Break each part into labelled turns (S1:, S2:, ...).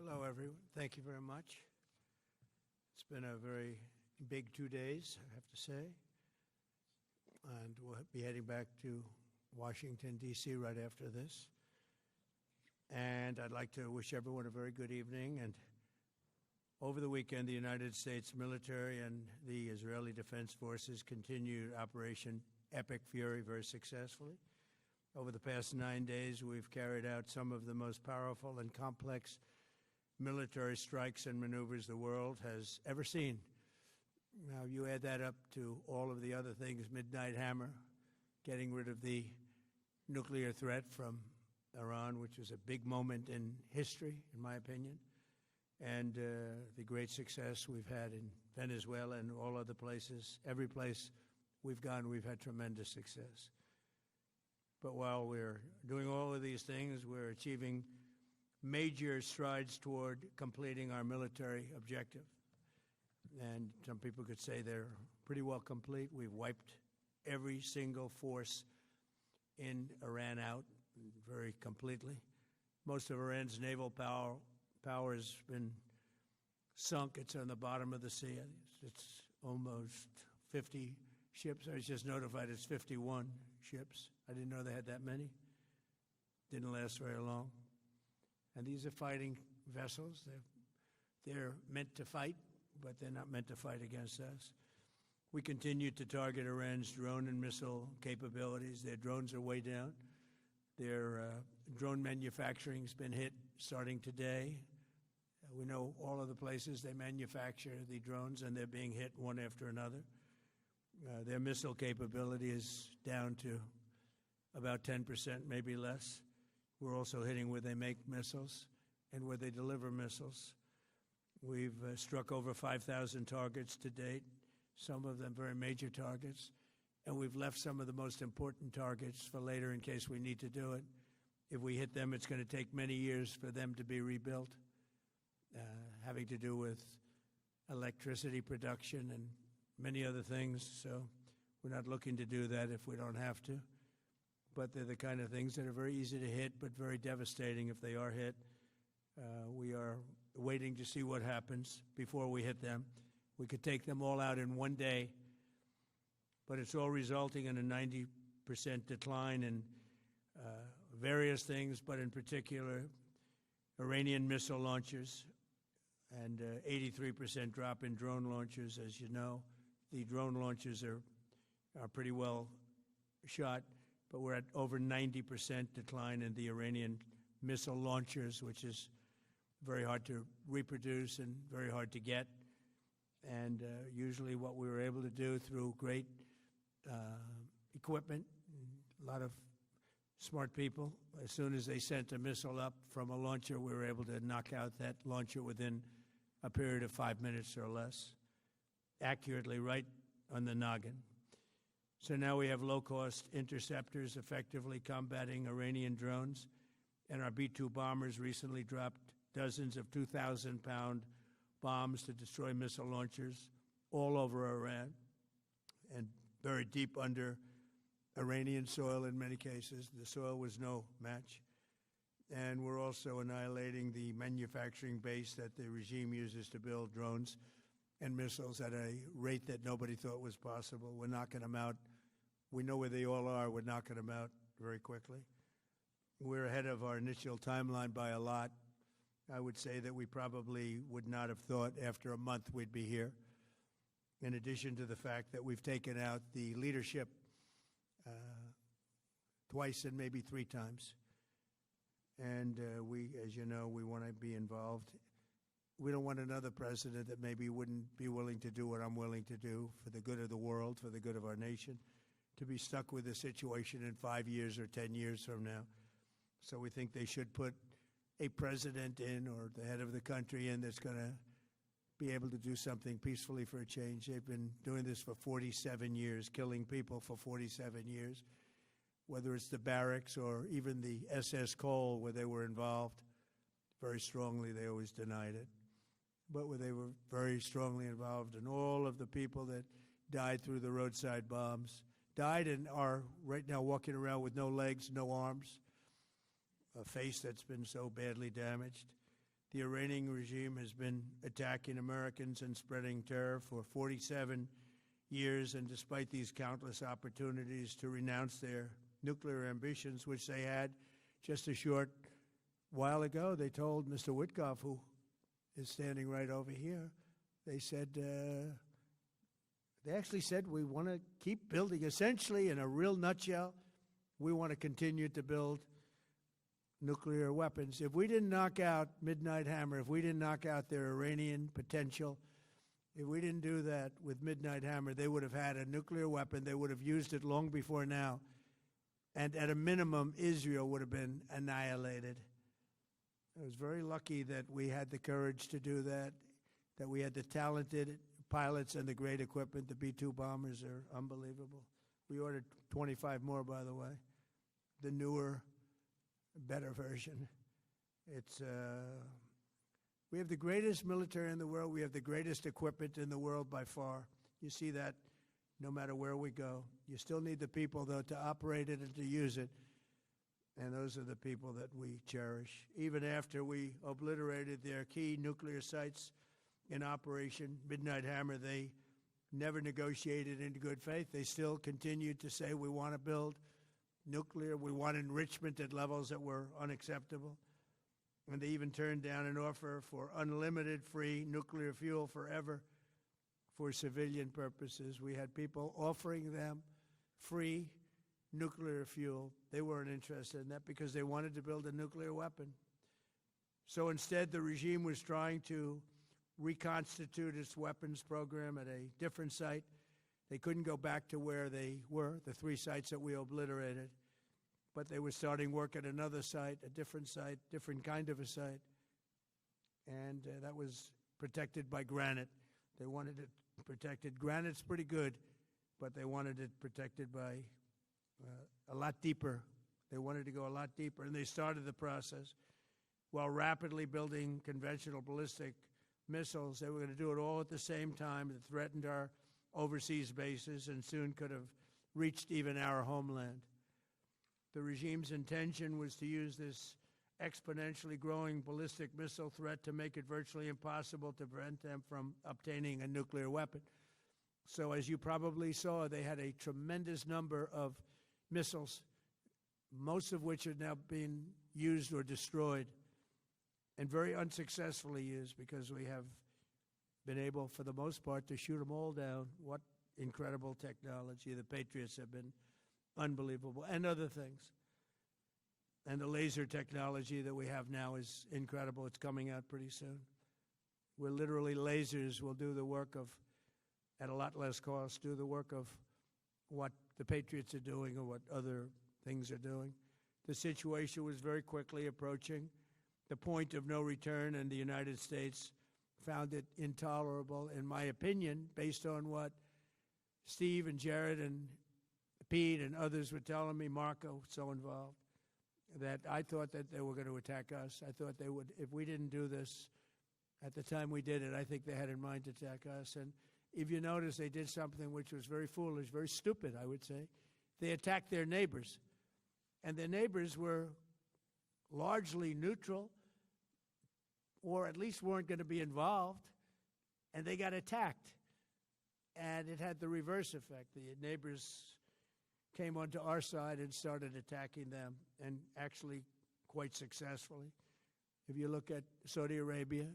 S1: Hello, everyone. Thank you very much. It's been a very big 2 days, I have to say. And we'll be heading back to Washington, D.C. right after this. And I'd like to wish everyone a very good evening. And over the weekend, the United States military and the Israeli Defense Forces continued Operation Epic Fury very successfully. Over the past 9 days, we've carried out some of the most powerful and complex military strikes and maneuvers the world has ever seen. Now, you add that up to all of the other things, Midnight Hammer, getting rid of the nuclear threat from Iran, which was a big moment in history, in my opinion, and the great success we've had in Venezuela and all other places. Every place we've gone, we've had tremendous success. But while we're doing all of these things, we're achieving major strides toward completing our military objective. And some people could say they're pretty well complete. We've wiped every single force in Iran out very completely. Most of Iran's naval power has been sunk. It's on the bottom of the sea. It's almost 50 ships. I was just notified it's 51 ships. I didn't know they had that many. Didn't last very long. And these are fighting vessels. They're meant to fight, but they're not meant to fight against us. We continue to target Iran's drone and missile capabilities. Their drones are way down. Their drone manufacturing has been hit starting today. We know all of the places they manufacture the drones, and they're being hit one after another. Their missile capability is down to about 10%, maybe less. We're also hitting where they make missiles and where they deliver missiles. We've struck over 5,000 targets to date, some of them very major targets, and we've left some of the most important targets for later in case we need to do it. If we hit them, it's going to take many years for them to be rebuilt, having to do with electricity production and many other things. So we're not looking to do that if we don't have to. But they're the kind of things that are very easy to hit, but very devastating if they are hit. We are waiting to see what happens before we hit them. We could take them all out in 1 day, but it's all resulting in a 90% decline in various things, but in particular, Iranian missile launchers and 83% drop in drone launchers. As you know, the drone launchers are pretty well shot, but we're at over 90% decline in the Iranian missile launchers, which is very hard to reproduce and very hard to get. And usually what we were able to do through great equipment, a lot of smart people, as soon as they sent a missile up from a launcher, we were able to knock out that launcher within a period of 5 minutes or less, accurately right on the noggin. So now we have low-cost interceptors effectively combating Iranian drones, and our B-2 bombers recently dropped dozens of 2,000-pound bombs to destroy missile launchers all over Iran and buried deep under Iranian soil in many cases. The soil was no match. And we're also annihilating the manufacturing base that the regime uses to build drones and missiles at a rate that nobody thought was possible. We're knocking them out. We know where they all are. We're knocking them out very quickly. We're ahead of our initial timeline by a lot. I would say that we probably would not have thought after a month we'd be here, in addition to the fact that we've taken out the leadership twice and maybe 3 times. And we, as you know, we want to be involved. We don't want another president that maybe wouldn't be willing to do what I'm willing to do for the good of the world, for the good of our nation, to be stuck with the situation in 5 years or 10 years from now. So we think they should put a president in, or the head of the country in, that's going to be able to do something peacefully for a change. They've been doing this for 47 years, killing people for 47 years, whether it's the barracks or even the SS Cole where they were involved. Very strongly, they always denied it. But where they were very strongly involved, and all of the people that died through the roadside bombs died and are right now walking around with no legs, no arms, a face that's been so badly damaged. The Iranian regime has been attacking Americans and spreading terror for 47 years, and despite these countless opportunities to renounce their nuclear ambitions, which they had just a short while ago, they told Mr. Witkoff, who is standing right over here, they said, they actually said, we want to keep building. Essentially, in a real nutshell, we want to continue to build nuclear weapons. If we didn't knock out Midnight Hammer, if we didn't knock out their Iranian potential, if we didn't do that with Midnight Hammer, they would have had a nuclear weapon. They would have used it long before now. And at a minimum, Israel would have been annihilated. I was very lucky that we had the courage to do that, that we had the talented pilots and the great equipment. The B-2 bombers are unbelievable. We ordered 25 more, by the way, the newer, better version. We have the greatest military in the world. We have the greatest equipment in the world by far. You see that no matter where we go. You still need the people, though, to operate it and to use it. And those are the people that we cherish. Even after we obliterated their key nuclear sites in Operation Midnight Hammer, they never negotiated in good faith. They still continued to say, we want to build nuclear. We want enrichment at levels that were unacceptable. And they even turned down an offer for unlimited free nuclear fuel forever for civilian purposes. We had people offering them free nuclear fuel. They weren't interested in that because they wanted to build a nuclear weapon. So instead, the regime was trying to reconstitute its weapons program at a different site. They couldn't go back to where they were, the 3 sites that we obliterated. But they were starting work at another site, a different site, different kind of a site. And that was protected by granite. They wanted it protected. Granite's pretty good, but they wanted it protected by a lot deeper. They wanted to go a lot deeper, and they started the process while rapidly building conventional ballistic missiles. They were going to do it all at the same time that threatened our overseas bases and soon could have reached even our homeland. The regime's intention was to use this exponentially growing ballistic missile threat to make it virtually impossible to prevent them from obtaining a nuclear weapon. So as you probably saw, they had a tremendous number of missiles, most of which are now being used or destroyed, and very unsuccessfully used because we have been able, for the most part, to shoot them all down. What incredible technology. The Patriots have been unbelievable, and other things. And the laser technology that we have now is incredible. It's coming out pretty soon. Where literally lasers will do the work of, at a lot less cost, do the work of what the Patriots are doing or what other things are doing. The situation was very quickly approaching the point of no return, and the United States found it intolerable, in my opinion, based on what Steve and Jared and Pete and others were telling me, Marco, so involved, that I thought that they were going to attack us. I thought they would, if we didn't do this at the time we did it, I think they had in mind to attack us. And if you notice, they did something which was very foolish, very stupid, I would say. They attacked their neighbors. And their neighbors were largely neutral, or at least weren't going to be involved, and they got attacked. And it had the reverse effect. The neighbors came onto our side and started attacking them, and actually quite successfully. If you look at Saudi Arabia,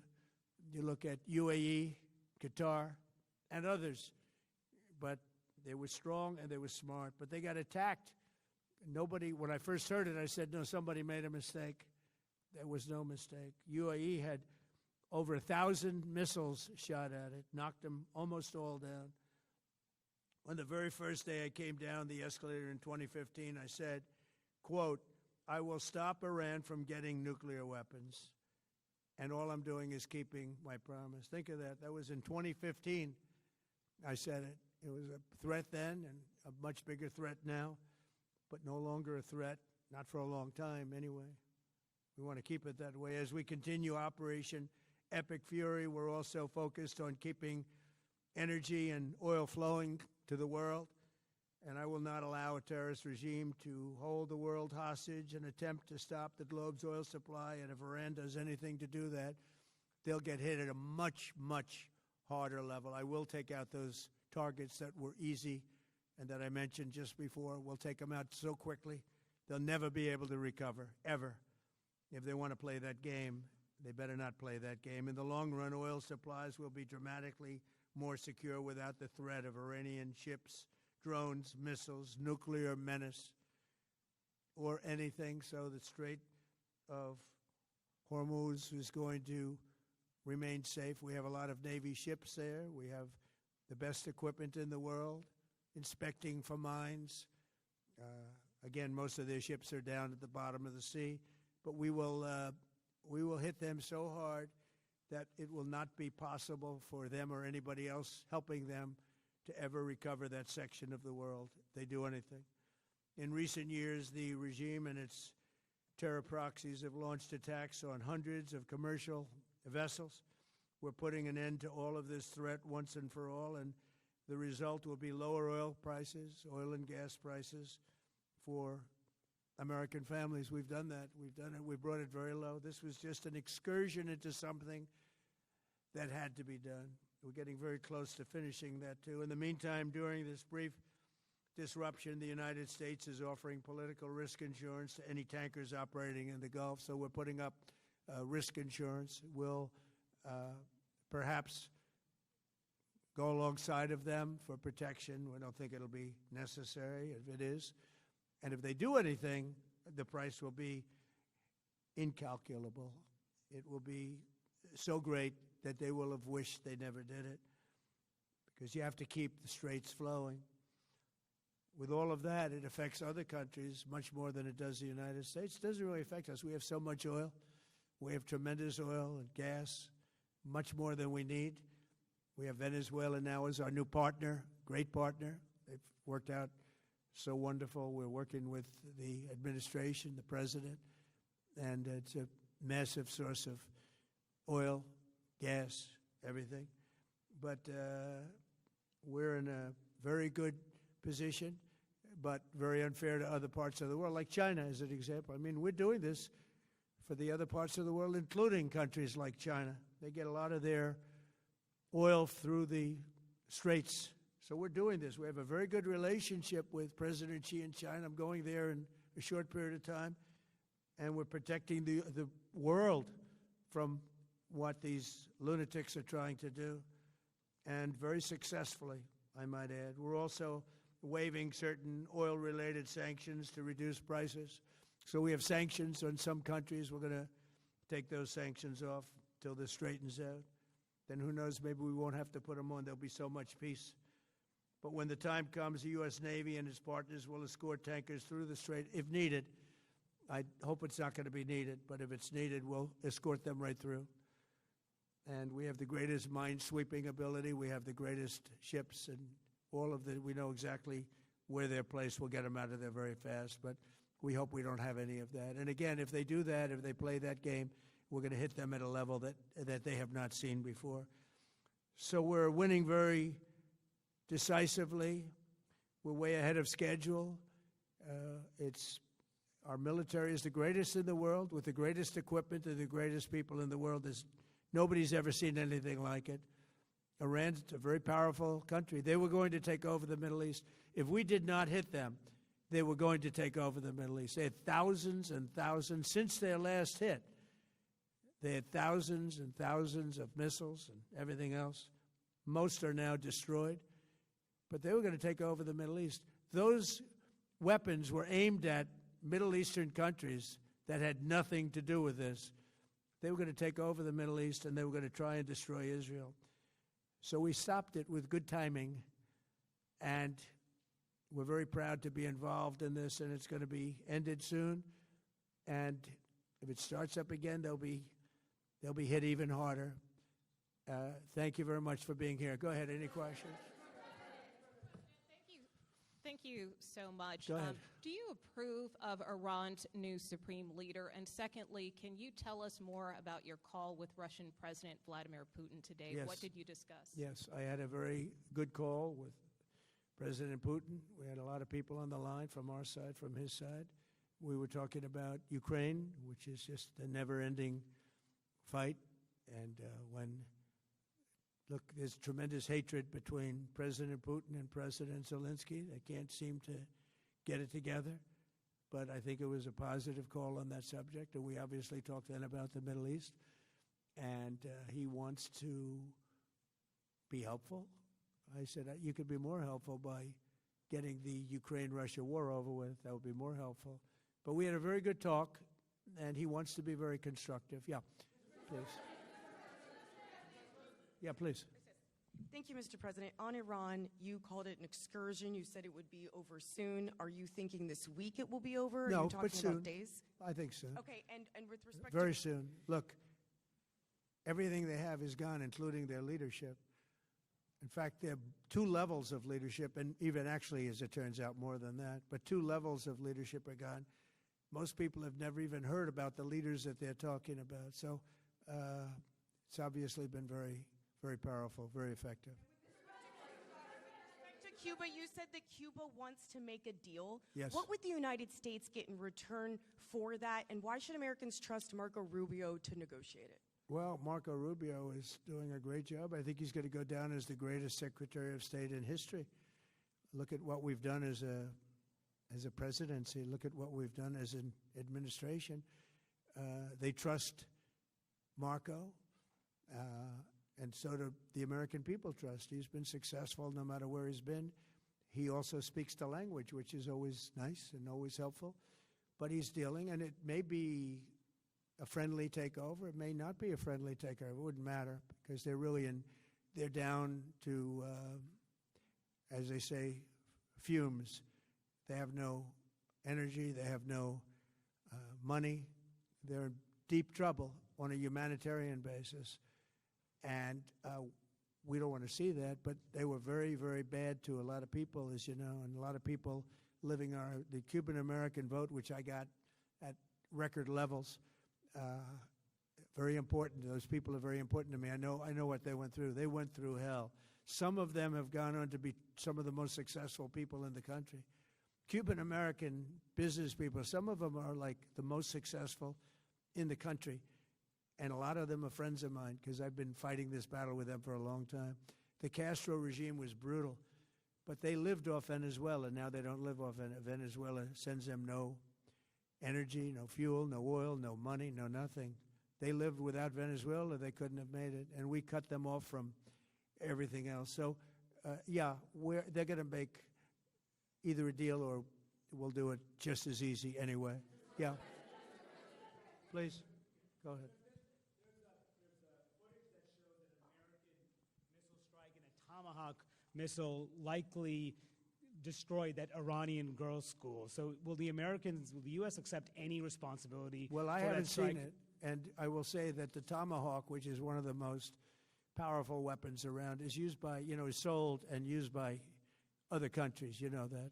S1: you look at UAE, Qatar, and others, but they were strong and they were smart, but they got attacked. Nobody, when I first heard it, I said, no, somebody made a mistake. There was no mistake. UAE had over 1,000 missiles shot at it, knocked them almost all down. On the very first day I came down the escalator in 2015, I said, quote, I will stop Iran from getting nuclear weapons, and all I'm doing is keeping my promise. Think of that. That was in 2015. I said it. It was a threat then and a much bigger threat now, but no longer a threat, not for a long time anyway. We want to keep it that way. As we continue Operation Epic Fury, we're also focused on keeping energy and oil flowing to the world. and I will not allow a terrorist regime to hold the world hostage and attempt to stop the globe's oil supply. And if Iran does anything to do that, they'll get hit at a much, much harder level. I will take out those targets that were easy and that I mentioned just before. We'll take them out so quickly, they'll never be able to recover, ever. If they want to play that game, they better not play that game. In the long run, oil supplies will be dramatically more secure without the threat of Iranian ships, drones, missiles, nuclear menace, or anything. So the Strait of Hormuz is going to remain safe. We have a lot of Navy ships there. We have the best equipment in the world, inspecting for mines. Again, most of their ships are down at the bottom of the sea, but we will hit them so hard that it will not be possible for them or anybody else helping them to ever recover that section of the world if they do anything. In recent years, the regime and its terror proxies have launched attacks on hundreds of commercial vessels. We're putting an end to all of this threat once and for all, and the result will be lower oil prices, oil and gas prices for American families. We've done that. We've done it. We brought it very low. This was just an excursion into something that had to be done. We're getting very close to finishing that, too. In the meantime, during this brief disruption, the United States is offering political risk insurance to any tankers operating in the Gulf. So we're putting up risk insurance. We'll perhaps go alongside of them for protection. We don't think it'll be necessary. If it is, and if they do anything, the price will be incalculable. It will be so great that they will have wished they never did it, because you have to keep the straits flowing. With all of that, it affects other countries much more than it does the United States. It doesn't really affect us. We have so much oil. We have tremendous oil and gas, much more than we need. We have Venezuela now as our new partner, great partner. They've worked out so wonderful. We're working with the administration, the president, and it's a massive source of oil, gas, everything. But we're in a very good position, but very unfair to other parts of the world, like China as an example. I mean, we're doing this for the other parts of the world, including countries like China. They get a lot of their oil through the straits. So we're doing this. We have a very good relationship with President Xi in China. I'm going there in a short period of time, and we're protecting the world from what these lunatics are trying to do, and very successfully, I might add. We're also waiving certain oil-related sanctions to reduce prices. So we have sanctions on some countries. We're going to take those sanctions off till this straightens out. Then who knows, maybe we won't have to put them on. There'll be so much peace. But when the time comes, the U.S. Navy and its partners will escort tankers through the strait if needed. I hope it's not going to be needed, but if it's needed, we'll escort them right through. And we have the greatest mine-sweeping ability. We have the greatest ships, and all of the, we know exactly where they're placed. We'll get them out of there very fast, but we hope we don't have any of that. And again, if they do that, if they play that game, we're going to hit them at a level that they have not seen before. So we're winning very decisively. We're way ahead of schedule. Our military is the greatest in the world, with the greatest equipment and the greatest people in the world. Nobody's ever seen anything like it. Iran's a very powerful country. They were going to take over the Middle East. If we did not hit them, they were going to take over the Middle East. They had thousands and thousands since their last hit. They had thousands and thousands of missiles and everything else. Most are now destroyed. But they were going to take over the Middle East. Those weapons were aimed at Middle Eastern countries that had nothing to do with this. They were going to take over the Middle East, and they were going to try and destroy Israel. So we stopped it with good timing, and we're very proud to be involved in this, and it's going to be ended soon. And if it starts up again, they'll be hit even harder. Thank you very much for being here. Go ahead. Any questions?
S2: Thank you so much.
S1: Go ahead.
S2: Do you approve of Iran's new supreme leader? And secondly, can you tell us more about your call with Russian President Vladimir Putin today?
S1: Yes.
S2: What did you discuss?
S1: Yes, I had a very good call with President Putin. We had a lot of people on the line from our side, from his side. We were talking about Ukraine, which is just a never-ending fight. And look, there's tremendous hatred between President Putin and President Zelensky. They can't seem to get it together. But I think it was a positive call on that subject. And we obviously talked then about the Middle East. And he wants to be helpful. I said, you could be more helpful by getting the Ukraine-Russia war over with. That would be more helpful. But we had a very good talk, and he wants to be very constructive. Yeah, please. Yeah, please.
S3: Thank you, Mr. President. On Iran, you called it an excursion. You said it would be over soon. Are you thinking this week it will be over?
S1: No,
S3: Are you talking
S1: but soon.
S3: about days?
S1: I think soon.
S3: Okay, and with respect
S1: Very soon. Look, everything they have is gone, including their leadership. In fact, there are two levels of leadership, and even actually, as it turns out, more than that. But two levels of leadership are gone. Most people have never even heard about the leaders that they're talking about. So it's obviously been very, very powerful, very effective.
S3: to Cuba, you said that Cuba wants to make a deal.
S1: Yes.
S3: What would the United States get in return for that, and why should Americans trust Marco Rubio to negotiate it?
S1: Well, Marco Rubio is doing a great job. I think he's going to go down as the greatest Secretary of State in history. Look at what we've done as a presidency. Look at what we've done as an administration. They trust Marco, and so do the American people trust. He's been successful no matter where he's been. He also speaks the language, which is always nice and always helpful. But he's dealing, and it may be a friendly takeover. It may not be a friendly takeover. It wouldn't matter because they're really they're down to, as they say, fumes. They have no energy. They have no money. They're in deep trouble on a humanitarian basis. And we don't want to see that, but they were very, very bad to a lot of people, as you know, and a lot of people living the Cuban-American vote, which I got at record levels. Very important. Those people are very important to me. I know what they went through. They went through hell. Some of them have gone on to be some of the most successful people in the country. Cuban-American business people, some of them are like the most successful in the country. And a lot of them are friends of mine because I've been fighting this battle with them for a long time. The Castro regime was brutal, but they lived off Venezuela. Now they don't live off Venezuela. Sends them no energy, no fuel, no oil, no money, no nothing. They lived without Venezuela. They couldn't have made it. And we cut them off from everything else. So, they're going to make either a deal or we'll do it just as easy anyway. Yeah. Please, go ahead.
S4: Tomahawk missile likely destroyed that Iranian girls' school. So will the U.S. accept any responsibility
S1: Well, I
S4: for
S1: haven't
S4: that strike?
S1: seen it, and I will say that the Tomahawk, which is one of the most powerful weapons around, is used by, is sold and used by other countries, you know that.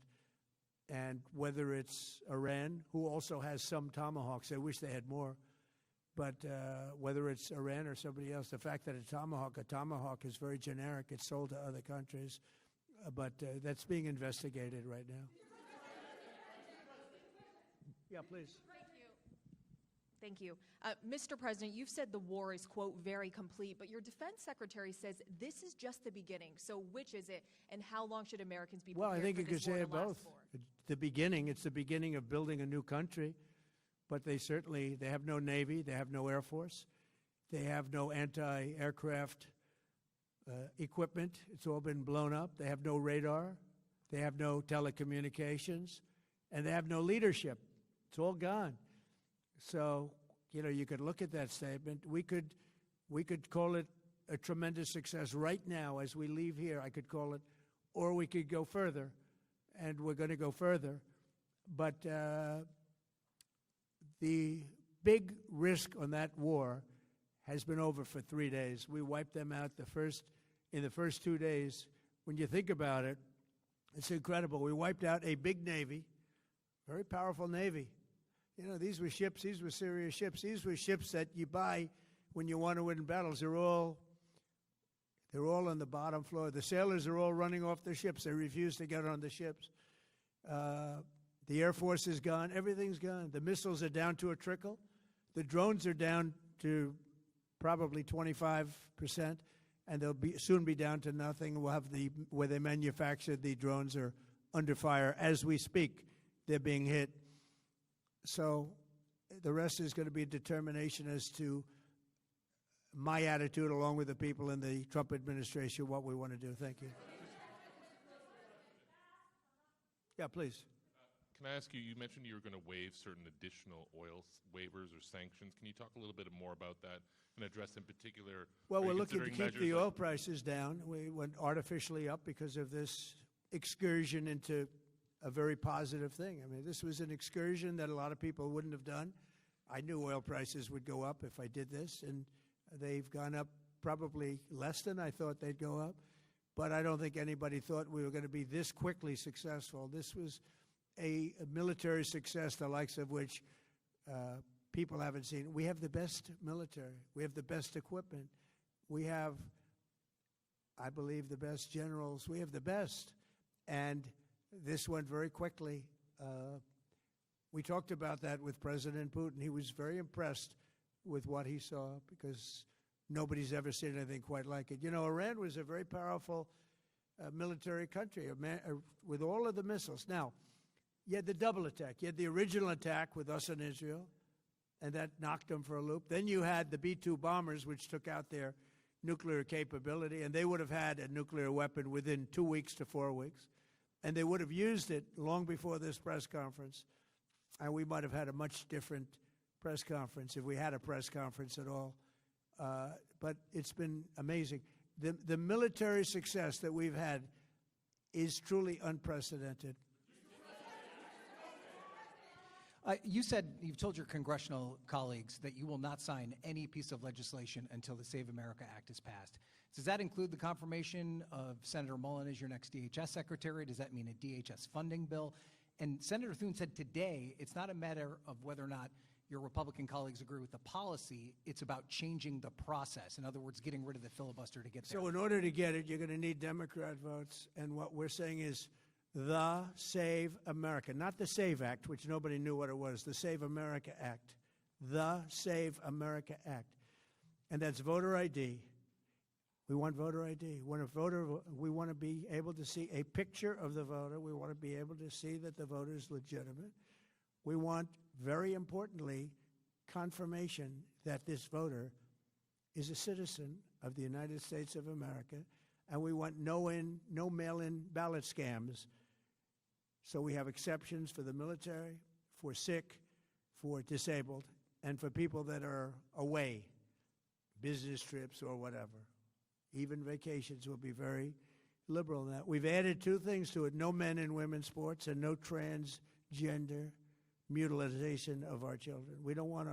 S1: And whether it's Iran, who also has some Tomahawks, I wish they had more, but whether it's Iran or somebody else, the fact that a Tomahawk is very generic. It's sold to other countries, but that's being investigated right now. Yeah, please.
S2: Thank you. Mr. President, you've said the war is, quote, very complete, but your defense secretary says this is just the beginning. So which is it, and how long should Americans be prepared
S1: Well, I think
S2: for
S1: you could
S2: this war
S1: say
S2: to
S1: it
S2: last
S1: both.
S2: for?
S1: It's the beginning of building a new country, but they have no Navy, they have no Air Force, they have no anti-aircraft equipment. It's all been blown up. They have no radar, they have no telecommunications, and they have no leadership. It's all gone. So, you could look at that statement. We could call it a tremendous success right now as we leave here. I could call it, or we could go further, and we're going to go further. But the big risk on that war has been over for 3 days. We wiped them out in the first 2 days. When you think about it, it's incredible. We wiped out a big Navy, very powerful Navy. These were ships. These were serious ships. These were ships that you buy when you want to win battles. They're all on the bottom floor. The sailors are all running off their ships. They refuse to get on the ships. The Air Force is gone. Everything's gone. The missiles are down to a trickle. The drones are down to probably 25%, and they'll soon be down to nothing. We'll have where they manufactured the drones are under fire as we speak. They're being hit. So the rest is going to be determination as to my attitude, along with the people in the Trump administration, what we want to do. Thank you. Yeah, please.
S5: Can I ask you, you mentioned you were going to waive certain additional oil waivers or sanctions. Can you talk a little bit more about that and address in particular?
S1: Well, we're looking to keep the oil prices down. We went artificially up because of this excursion into a very positive thing. I mean, this was an excursion that a lot of people wouldn't have done. I knew oil prices would go up if I did this, and they've gone up probably less than I thought they'd go up. But I don't think anybody thought we were going to be this quickly successful. This was a military success, the likes of which people haven't seen. We have the best military. We have the best equipment. We have, I believe, the best generals. We have the best. And this went very quickly. We talked about that with President Putin. He was very impressed with what he saw because nobody's ever seen anything quite like it. You know, Iran was a very powerful military country with all of the missiles. Now, you had the double attack. You had the original attack with us and Israel, and that knocked them for a loop. Then you had the B-2 bombers, which took out their nuclear capability, and they would have had a nuclear weapon within 2 weeks to 4 weeks. And they would have used it long before this press conference. And we might have had a much different press conference if we had a press conference at all. But it's been amazing. The military success that we've had is truly unprecedented.
S6: You've told your congressional colleagues that you will not sign any piece of legislation until the Save America Act is passed. Does that include the confirmation of Senator Mullen as your next DHS secretary? Does that mean a DHS funding bill? And Senator Thune said today it's not a matter of whether or not your Republican colleagues agree with the policy, it's about changing the process. In other words, getting rid of the filibuster to get there.
S1: So in order to get it, you're going to need Democrat votes. And what we're saying is the Save America, not the SAVE Act, which nobody knew what it was, the Save America Act, the Save America Act. And that's voter ID. We want voter ID. We want to be able to see a picture of the voter. We want to be able to see that the voter is legitimate. We want, very importantly, confirmation that this voter is a citizen of the United States of America, and we want no mail-in ballot scams. So we have exceptions for the military, for sick, for disabled, and for people that are away, business trips or whatever. Even vacations will be very liberal in that. We've added two things to it: no men and women's sports, and no transgender mutilization of our children. We don't want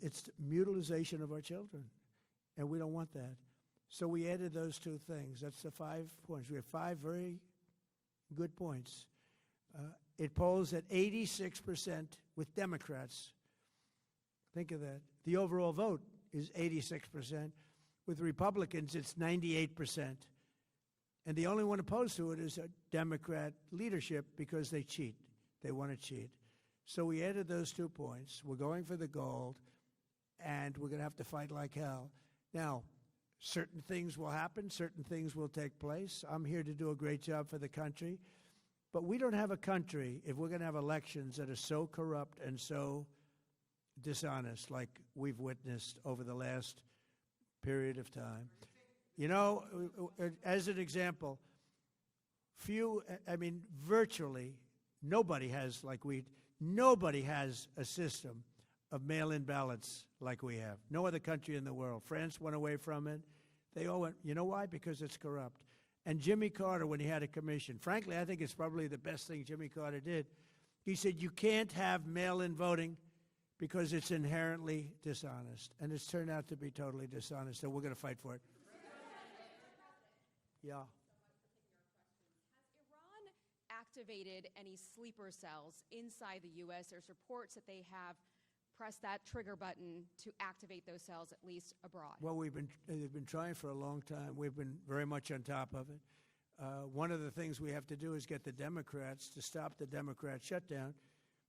S1: it's mutilization of our children, and we don't want that. So we added those two things. That's the 5 points. We have 5 very good points. It polls at 86% with Democrats. Think of that. The overall vote is 86%. With Republicans, it's 98%. And the only one opposed to it is a Democrat leadership because they cheat. They want to cheat. So we added those 2 points. We're going for the gold, and we're going to have to fight like hell. Now, certain things will happen. Certain things will take place. I'm here to do a great job for the country. But we don't have a country if we're going to have elections that are so corrupt and so dishonest like we've witnessed over the last period of time. You know, as an example, virtually nobody has a system of mail-in ballots like we have. No other country in the world. France went away from it. They all went, you know why? Because it's corrupt. And Jimmy Carter, when he had a commission, frankly, I think it's probably the best thing Jimmy Carter did. He said, you can't have mail-in voting because it's inherently dishonest. And it's turned out to be totally dishonest, so we're going to fight for it. Yeah.
S2: Has Iran activated any sleeper cells inside the U.S.? There's reports that they have
S7: press that trigger button to activate those cells, at least abroad?
S1: Well, they've been trying for a long time. We've been very much on top of it. One of the things we have to do is get the Democrats to stop the Democrat shutdown,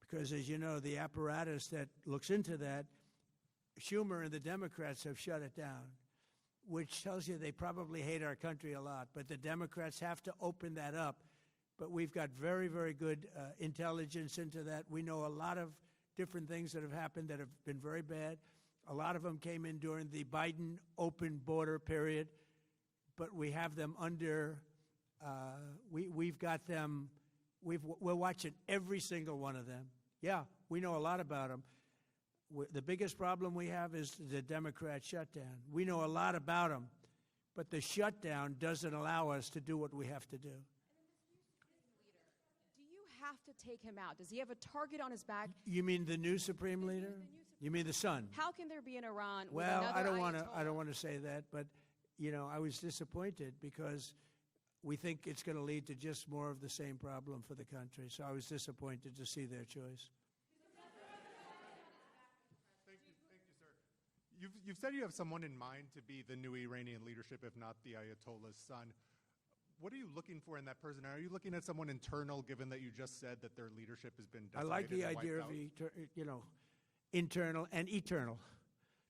S1: because, as you know, the apparatus that looks into that, Schumer and the Democrats have shut it down, which tells you they probably hate our country a lot. But the Democrats have to open that up. But we've got very, very good intelligence into that. We know a lot of different things that have happened that have been very bad. A lot of them came in during the Biden open border period, but we have them under, we've got them, we're watching every single one of them. Yeah, we know a lot about them. The biggest problem we have is the Democrat shutdown. We know a lot about them, but the shutdown doesn't allow us to do what we have to do.
S7: Do you have to take him out? Does he have a target on his back?
S1: You mean the new supreme leader? You mean the son?
S7: How can there be an Iran with
S1: Well,
S7: another
S1: I don't
S7: Ayatollah?
S1: want to say that, but you know, I was disappointed because we think it's going to lead to just more of the same problem for the country. So I was disappointed to see their choice.
S8: Thank you, sir. You've said you have someone in mind to be the new Iranian leadership, if not the Ayatollah's son. What are you looking for in that person? Are you looking at someone internal, given that you just said that their leadership has been
S1: I
S8: decimated
S1: like the
S8: and
S1: idea
S8: wiped
S1: of,
S8: out?
S1: internal and eternal,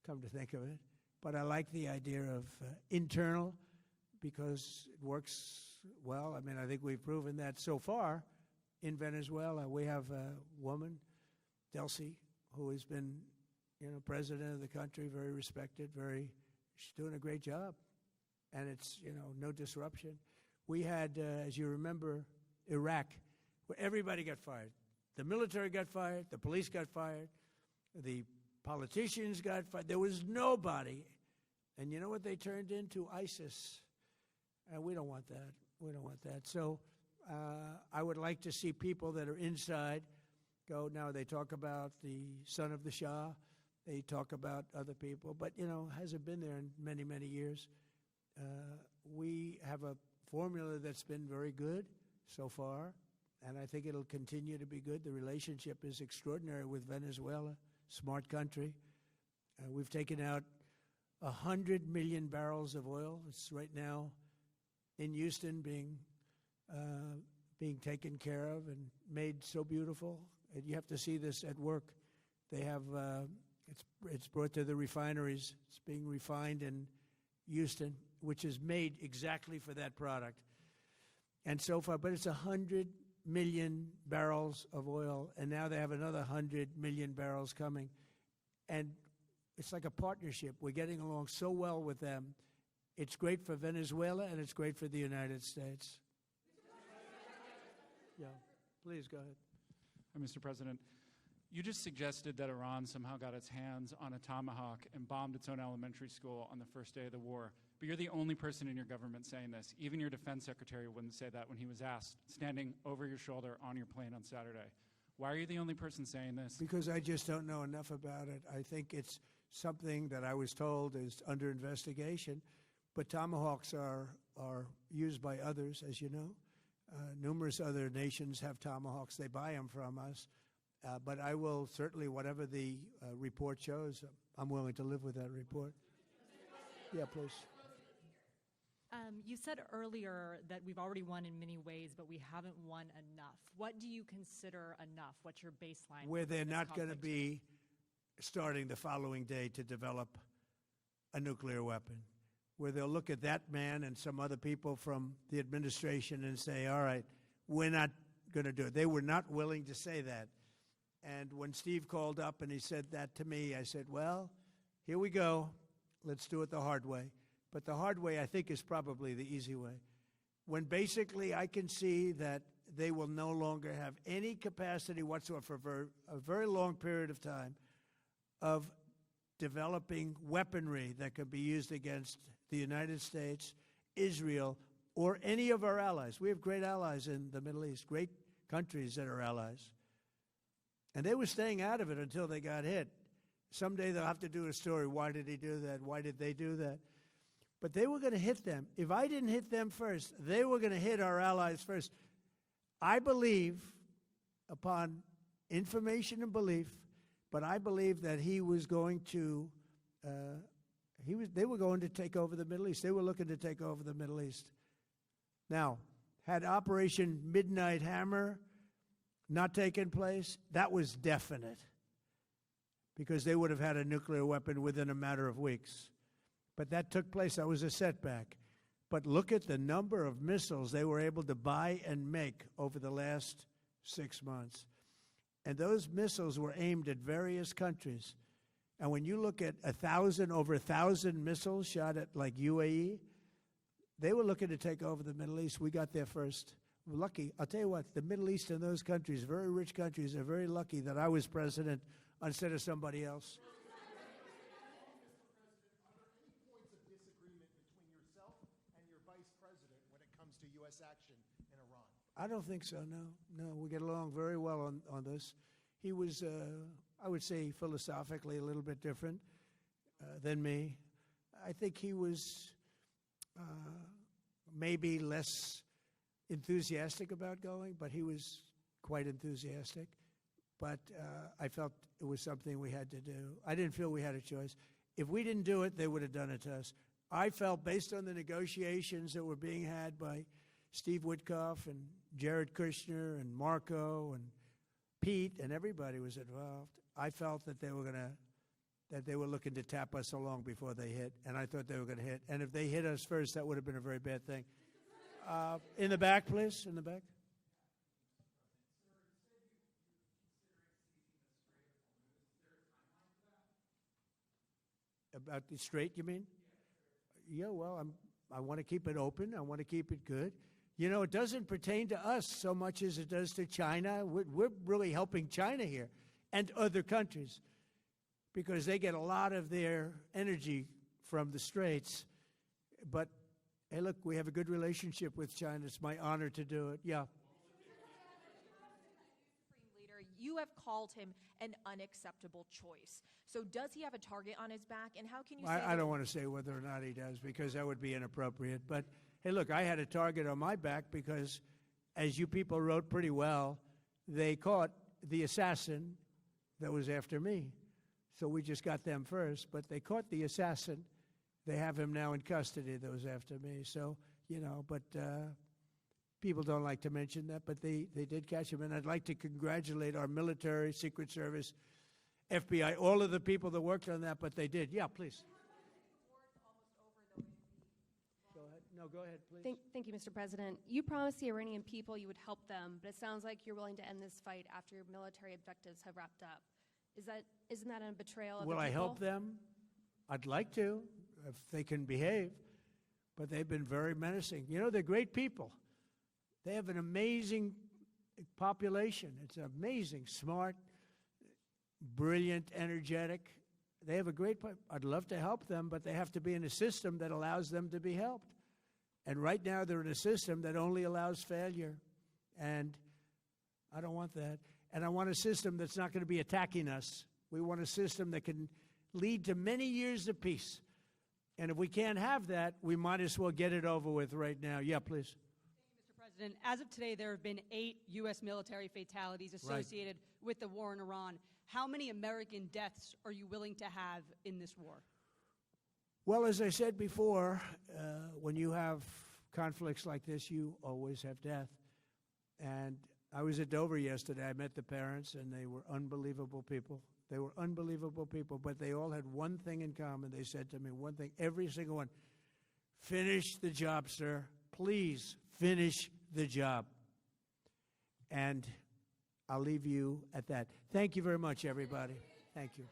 S1: come to think of it. But I like the idea of internal because it works well. I mean, I think we've proven that so far in Venezuela. We have a woman, Delcy, who has been, president of the country, very respected, she's doing a great job. And it's, no disruption. We had, as you remember, Iraq, where everybody got fired. The military got fired, the police got fired, the politicians got fired. There was nobody. And you know what they turned into? ISIS. And we don't want that. We don't want that. So I would like to see people that are inside go. Now they talk about the son of the Shah. They talk about other people. But, hasn't been there in many, many years. We have a formula that's been very good so far, and I think it'll continue to be good. The relationship is extraordinary with Venezuela, smart country. We've taken out 100 million barrels of oil. It's right now in Houston being taken care of and made so beautiful. And you have to see this at work. They have, it's brought to the refineries. It's being refined in Houston, which is made exactly for that product. And so far, but it's 100 million barrels of oil, and now they have another 100 million barrels coming. And it's like a partnership. We're getting along so well with them. It's great for Venezuela, and it's great for the United States. Yeah, please go ahead.
S9: Mr. President, you just suggested that Iran somehow got its hands on a Tomahawk and bombed its own elementary school on the first day of the war. But you're the only person in your government saying this. Even your defense secretary wouldn't say that when he was asked, standing over your shoulder on your plane on Saturday. Why are you the only person saying this?
S1: Because I just don't know enough about it. I think it's something that I was told is under investigation. But Tomahawks are used by others, as you know. Numerous other nations have Tomahawks. They buy them from us. But I will certainly, whatever the report shows, I'm willing to live with that report. Yeah, please.
S10: You said earlier that we've already won in many ways, but we haven't won enough. What do you consider enough? What's your baseline?
S1: Where they're
S10: this
S1: not going to
S10: conflict?
S1: be starting the following day to develop a nuclear weapon. Where they'll look at that man and some other people from the administration and say, all right, we're not going to do it. They were not willing to say that. And when Steve called up and he said that to me, I said, well, here we go. Let's do it the hard way. But the hard way, I think, is probably the easy way. When basically I can see that they will no longer have any capacity whatsoever for a very long period of time of developing weaponry that could be used against the United States, Israel, or any of our allies. We have great allies in the Middle East, great countries that are allies. And they were staying out of it until they got hit. Someday they'll have to do a story. Why did he do that? Why did they do that? But they were going to hit them. If I didn't hit them first, they were going to hit our allies first. I believe, upon information and belief, But I believe that he was going to, they were going to take over the Middle East. They were looking to take over the Middle East. Now, had Operation Midnight Hammer not taken place, that was definite, because they would have had a nuclear weapon within a matter of weeks. But that took place. That was a setback. But look at the number of missiles they were able to buy and make over the last 6 months. And those missiles were aimed at various countries. And when you look at over 1,000 missiles shot at like UAE, they were looking to take over the Middle East. We got there first. We're lucky. I'll tell you what, the Middle East and those countries, very rich countries, are very lucky that I was president instead of somebody else. I don't think so, no. No, we get along very well on this. He was, I would say, philosophically a little bit different than me. I think he was maybe less enthusiastic about going, but he was quite enthusiastic. But I felt it was something we had to do. I didn't feel we had a choice. If we didn't do it, they would have done it to us. I felt, based on the negotiations that were being had by Steve Witkoff and Jared Kushner and Marco and Pete, and everybody was involved, I felt that they were looking to tap us along before they hit, and I thought they were going to hit. And if they hit us first, that would have been a very bad thing. In the back, please, in the back. About the Strait, you mean? Yeah, well, I want to keep it open. I want to keep it good. You know, it doesn't pertain to us so much as it does to China. We're really helping China here and other countries because they get a lot of their energy from the Straits. But, hey, look, we have a good relationship with China. It's my honor to do it. Yeah.
S2: Supreme Leader, you have called him an unacceptable choice. So does he have a target on his back? And how can you say
S1: I don't want to say whether or not he does because that would be inappropriate. But, hey, look, I had a target on my back because, as you people wrote pretty well, they caught the assassin that was after me. So we just got them first. But they caught the assassin. They have him now in custody that was after me. So, you know, but people don't like to mention that. But they did catch him. And I'd like to congratulate our military, Secret Service, FBI, all of the people that worked on that. But they did. Yeah, please. No, go ahead, please.
S7: Thank you, Mr. President. You promised the Iranian people you would help them, but it sounds like you're willing to end this fight after your military objectives have wrapped up. Isn't that a betrayal of the people?
S1: Will I help them? I'd like to, if they can behave, but they've been very menacing. You know, they're great people. They have an amazing population. It's amazing, smart, brilliant, energetic. They have a great, I'd love to help them, but they have to be in a system that allows them to be helped. And right now they're in a system that only allows failure. And I don't want that. And I want a system that's not going to be attacking us. We want a system that can lead to many years of peace. And if we can't have that, we might as well get it over with right now. Yeah, please.
S11: Thank you, Mr. President. As of today, there have been 8 U.S. military fatalities associated with the war in Iran. How many American deaths are you willing to have in this war?
S1: Well, as I said before, when you have conflicts like this, you always have death. And I was at Dover yesterday. I met the parents, and they were unbelievable people. They were unbelievable people, but they all had one thing in common. They said to me one thing, every single one, finish the job, sir. Please finish the job. And I'll leave you at that. Thank you very much, everybody. Thank you.